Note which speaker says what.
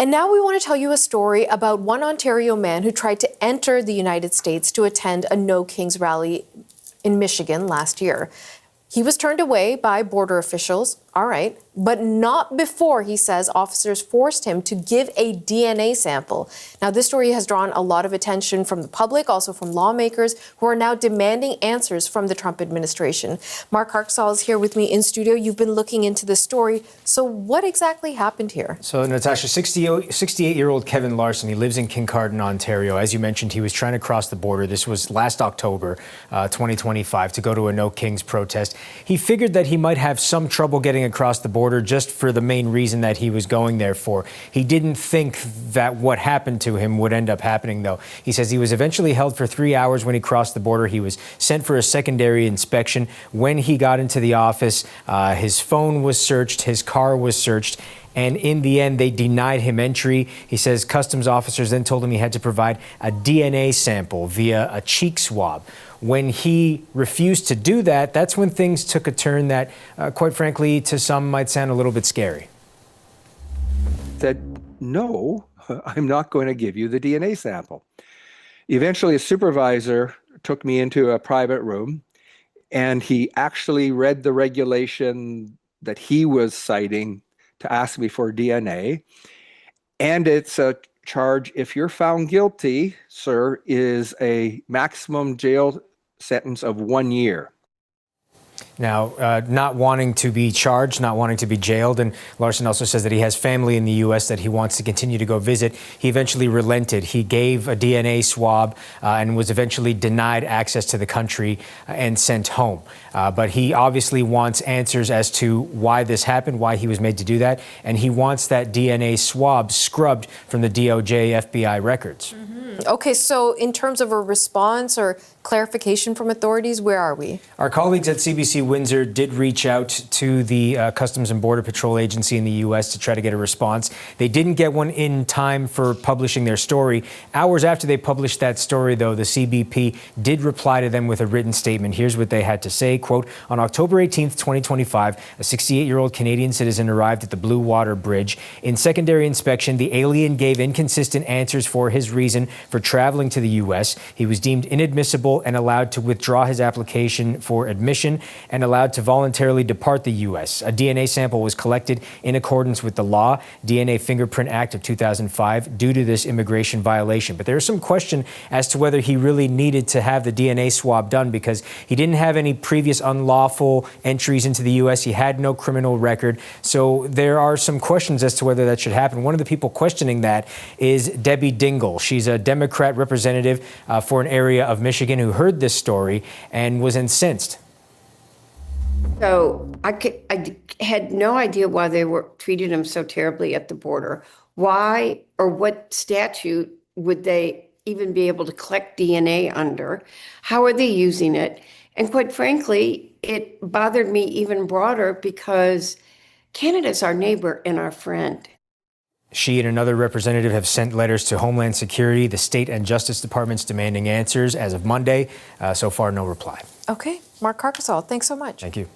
Speaker 1: And now we want to tell you a story about one Ontario man who tried to enter the United States to attend a No Kings rally in Michigan last year. He was turned away by border officials, all right, but not before, he says, officers forced him to give a DNA sample. Now, this story has drawn a lot of attention from the public, also from lawmakers who are now demanding answers from the Trump administration. Mark Harksall is here with me in studio. You've been looking into this story. So what exactly happened here? So,
Speaker 2: Natasha, 68-year-old Kevin Larson, he lives in Kincardine, Ontario. As you mentioned, he was trying to cross the border. This was last October, 2025, to go to a No Kings protest. He figured that he might have some trouble getting across the border just for the main reason that he was going there for. He didn't think that what happened to him would end up happening, though. He says he was eventually held for 3 hours when he crossed the border. He was sent for a secondary inspection. When he got into the office, his phone was searched, his car was searched, and in the end, they denied him entry. He says customs officers then told him he had to provide a DNA sample via a cheek swab. When he refused to do that, that's when things took a turn that, quite frankly, to some might sound a little bit scary.
Speaker 3: Said, no, I'm not going to give you the DNA sample. Eventually, a supervisor took me into a private room, and he actually read the regulation that he was citing to ask me for DNA. And it's a charge, if you're found guilty, sir, is a maximum jail sentence of 1 year.
Speaker 2: Now, not wanting to be charged, not wanting to be jailed, and Larson also says that he has family in the U.S. that he wants to continue to go visit. He eventually relented. He gave a DNA swab and was eventually denied access to the country and sent home. But he obviously wants answers as to why this happened, why he was made to do that, and he wants that DNA swab scrubbed from the DOJ FBI records.
Speaker 1: Okay, so in terms of a response or clarification from authorities, where are we?
Speaker 2: Our colleagues at CBC Windsor did reach out to the Customs and Border Patrol Agency in the U.S. to try to get a response. They didn't get one in time for publishing their story. Hours after they published that story, though, the CBP did reply to them with a written statement. Here's what they had to say, quote, on October 18th, 2025, a 68-year-old Canadian citizen arrived at the Blue Water Bridge. In secondary inspection, the alien gave inconsistent answers for his reason for traveling to the U.S. He was deemed inadmissible and allowed to withdraw his application for admission and allowed to voluntarily depart the U.S. A DNA sample was collected in accordance with the law, DNA Fingerprint Act of 2005, due to this immigration violation. But there is some question as to whether he really needed to have the DNA swab done because he didn't have any previous unlawful entries into the U.S. He had no criminal record. So there are some questions as to whether that should happen. One of the people questioning that is Debbie Dingell. She's a Democrat representative for an area of Michigan who heard this story and was incensed.
Speaker 4: So I had no idea why they were treating him so terribly at the border. Why or what statute would they even be able to collect DNA under? How are they using it? And quite frankly, it bothered me even broader because Canada's our neighbor and our friend.
Speaker 2: She and another representative have sent letters to Homeland Security, the state and Justice Departments demanding answers as of Monday. So far, no reply.
Speaker 1: Okay. Mark Harksall, thanks so much.
Speaker 2: Thank you.